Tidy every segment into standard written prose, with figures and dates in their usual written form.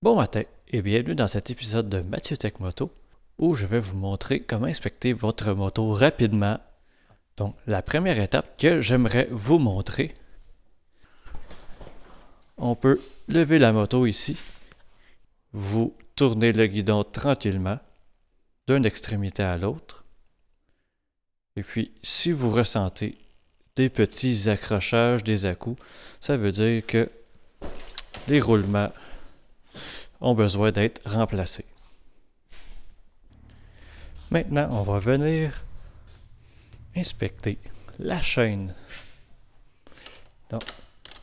Bon matin et bienvenue dans cet épisode de Mathieu Tech Moto où je vais vous montrer comment inspecter votre moto rapidement. Donc la première étape que j'aimerais vous montrer, on peut lever la moto ici, vous tournez le guidon tranquillement d'une extrémité à l'autre et puis si vous ressentez des petits accrochages, des à-coups, ça veut dire que les roulements ont besoin d'être remplacés. Maintenant, on va venir inspecter la chaîne. Donc,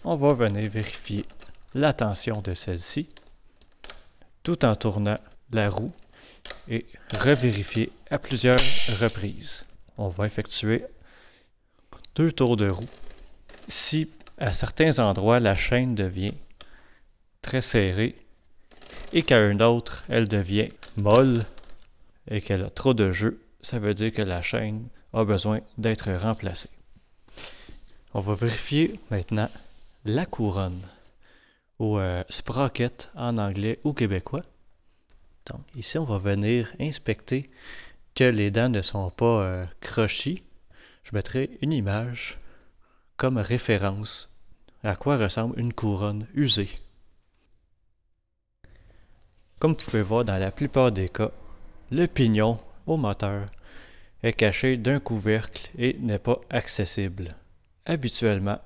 on va venir vérifier la tension de celle-ci tout en tournant la roue et revérifier à plusieurs reprises. On va effectuer 2 tours de roue. Si à certains endroits la chaîne devient très serrée et qu'à un autre elle devient molle et qu'elle a trop de jeu, ça veut dire que la chaîne a besoin d'être remplacée. On va vérifier maintenant la couronne ou sprocket en anglais ou québécois. Donc ici on va venir inspecter que les dents ne sont pas crochues. Je mettrai une image comme référence à quoi ressemble une couronne usée. Comme vous pouvez voir dans la plupart des cas, le pignon au moteur est caché d'un couvercle et n'est pas accessible. Habituellement,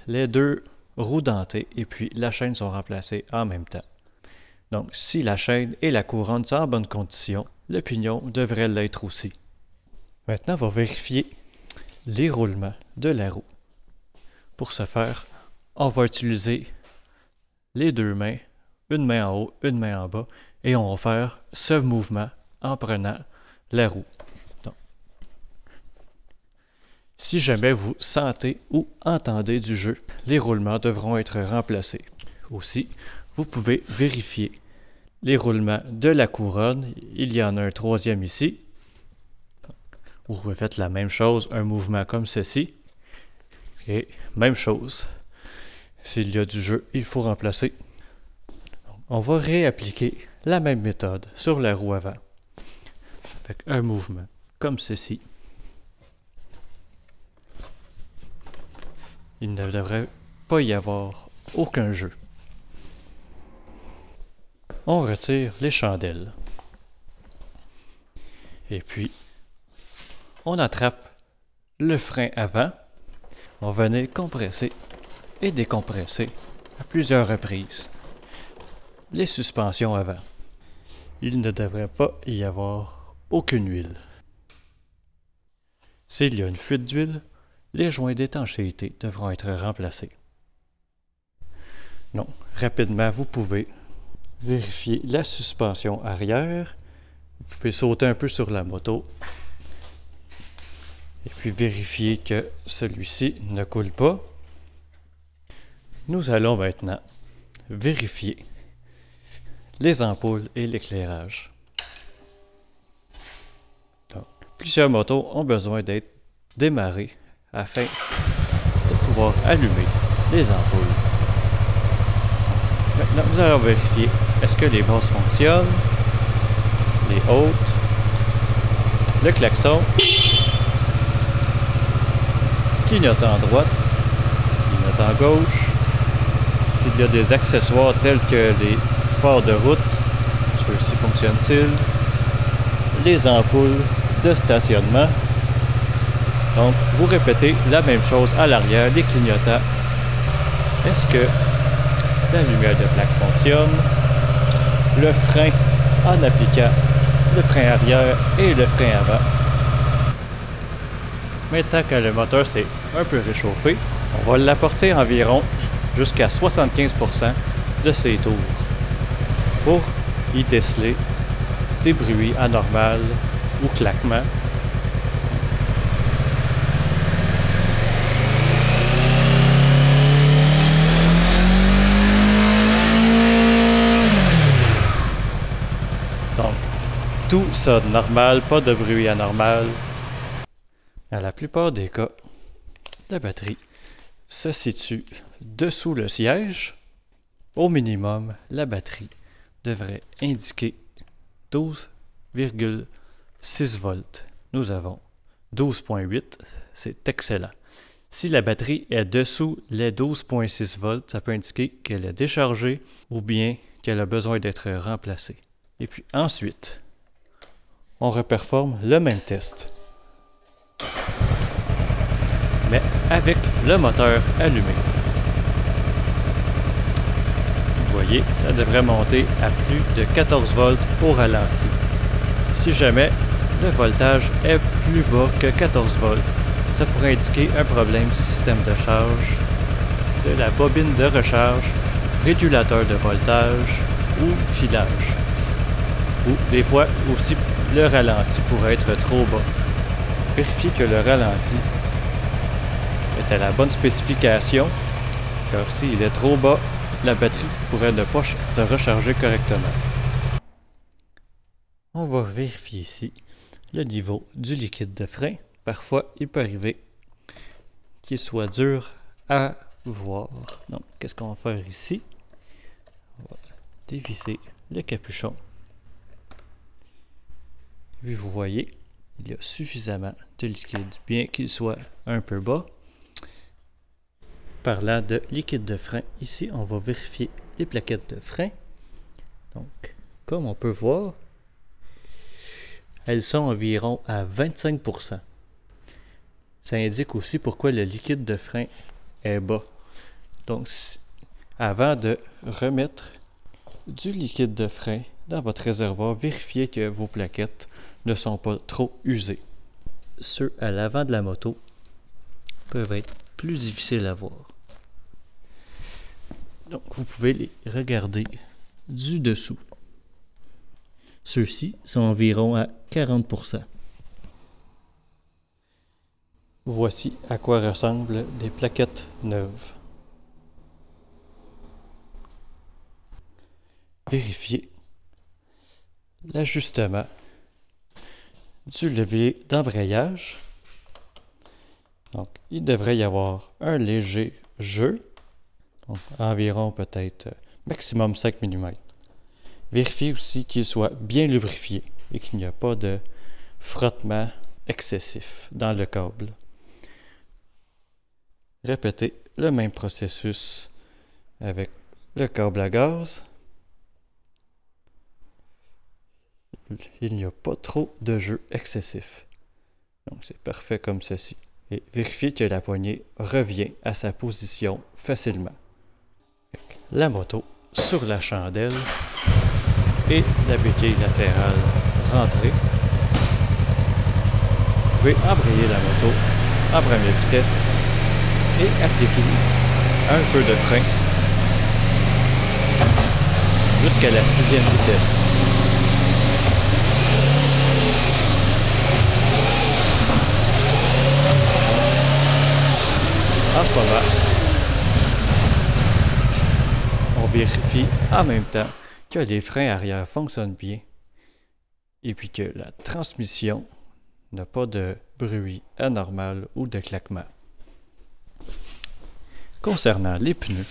les deux roues dentées et puis la chaîne sont remplacées en même temps. Donc si la chaîne et la couronne sont en bonne condition, le pignon devrait l'être aussi. Maintenant, on va vérifier les roulements de la roue. Pour ce faire, on va utiliser les deux mains, une main en haut, une main en bas, et on va faire ce mouvement en prenant la roue. Donc, si jamais vous sentez ou entendez du jeu, les roulements devront être remplacés. Aussi, vous pouvez vérifier les roulements de la couronne. Il y en a un troisième ici. Vous refaites la même chose, un mouvement comme ceci. Et même chose, s'il y a du jeu, il faut remplacer. On va réappliquer la même méthode sur la roue avant, avec un mouvement comme ceci. Il ne devrait pas y avoir aucun jeu. On retire les chandelles. Et puis, on attrape le frein avant. On va venir compresser et décompresser à plusieurs reprises les suspensions avant. Il ne devrait pas y avoir aucune huile. S'il y a une fuite d'huile, les joints d'étanchéité devront être remplacés. Donc, rapidement, vous pouvez vérifier la suspension arrière. Vous pouvez sauter un peu sur la moto et puis vérifier que celui-ci ne coule pas. Nous allons maintenant vérifier les ampoules et l'éclairage. Plusieurs motos ont besoin d'être démarrées afin de pouvoir allumer les ampoules. Maintenant, nous allons vérifier est-ce que les basses fonctionnent, les hautes, le klaxon, clignotant à droite, clignotant à gauche, s'il y a des accessoires tels que les phares de route, ceux-ci fonctionnent-ils, les ampoules de stationnement. Donc, vous répétez la même chose à l'arrière, les clignotants. Est-ce que la lumière de plaque fonctionne? Le frein en appliquant le frein arrière et le frein avant. Maintenant que le moteur s'est un peu réchauffé, on va l'apporter environ jusqu'à 75% de ses tours pour y déceler des bruits anormaux ou claquements. Donc, tout sonne normal, pas de bruit anormal. Dans la plupart des cas, la batterie se situe dessous le siège. Au minimum, la batterie devrait indiquer 12,6 volts. Nous avons 12,8, c'est excellent. Si la batterie est dessous les 12,6 volts, ça peut indiquer qu'elle est déchargée ou bien qu'elle a besoin d'être remplacée. Et puis ensuite, on reperforme le même test, mais avec le moteur allumé. Vous voyez, ça devrait monter à plus de 14 volts au ralenti. Si jamais le voltage est plus bas que 14 volts, ça pourrait indiquer un problème du système de charge, de la bobine de recharge, régulateur de voltage ou filage. Ou des fois aussi le ralenti pourrait être trop bas. Vérifiez que le ralenti est à la bonne spécification, car s'il est trop bas, la batterie pourrait ne pas se recharger correctement. On va vérifier ici le niveau du liquide de frein. Parfois, il peut arriver qu'il soit dur à voir. Donc, qu'est-ce qu'on va faire ici? On va dévisser le capuchon. Puis vous voyez, il y a suffisamment de liquide, bien qu'il soit un peu bas. Parlant de liquide de frein, ici, on va vérifier les plaquettes de frein. Donc, comme on peut voir, elles sont environ à 25%. Ça indique aussi pourquoi le liquide de frein est bas. Donc, avant de remettre du liquide de frein dans votre réservoir, vérifiez que vos plaquettes ne sont pas trop usées. Ceux à l'avant de la moto peuvent être plus difficiles à voir. Donc, vous pouvez les regarder du dessous. Ceux-ci sont environ à 40%. Voici à quoi ressemblent des plaquettes neuves. Vérifiez l'ajustement du levier d'embrayage. Donc, il devrait y avoir un léger jeu, donc environ peut-être maximum 5 mm. Vérifiez aussi qu'il soit bien lubrifié et qu'il n'y a pas de frottement excessif dans le câble. Répétez le même processus avec le câble à gaz. Il n'y a pas trop de jeu excessif. Donc c'est parfait comme ceci. Et vérifiez que la poignée revient à sa position facilement. La moto sur la chandelle et la béquille latérale rentrée. Vous pouvez embrayer la moto en première vitesse et appliquer un peu de frein jusqu'à la 6e vitesse. En ce moment, on vérifie en même temps que les freins arrière fonctionnent bien et puis que la transmission n'a pas de bruit anormal ou de claquement. Concernant les pneus,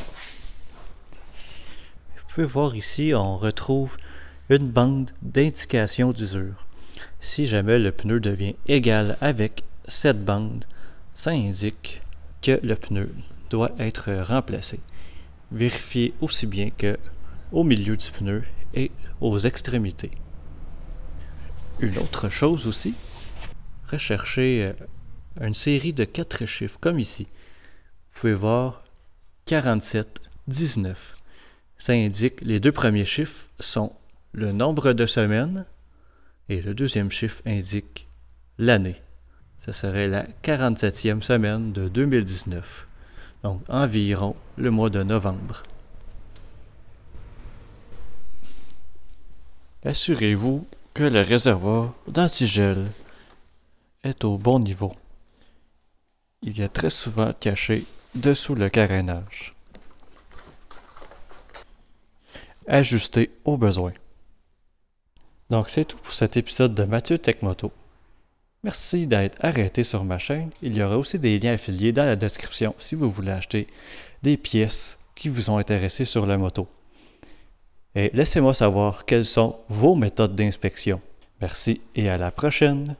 vous pouvez voir ici, on retrouve une bande d'indication d'usure. Si jamais le pneu devient égal avec cette bande, ça indique que le pneu doit être remplacé. Vérifiez aussi bien que au milieu du pneu et aux extrémités. Une autre chose aussi, recherchez une série de 4 chiffres comme ici. Vous pouvez voir 47, 19. Ça indique les deux premiers chiffres sont le nombre de semaines et le deuxième chiffre indique l'année. Ce serait la 47e semaine de 2019, donc environ le mois de novembre. Assurez-vous que le réservoir d'antigel est au bon niveau. Il est très souvent caché dessous le carénage. Ajustez au besoin. Donc c'est tout pour cet épisode de Mathieu Techmoto. Merci d'être arrêté sur ma chaîne. Il y aura aussi des liens affiliés dans la description si vous voulez acheter des pièces qui vous ont intéressé sur la moto. et laissez-moi savoir quelles sont vos méthodes d'inspection. Merci et à la prochaine!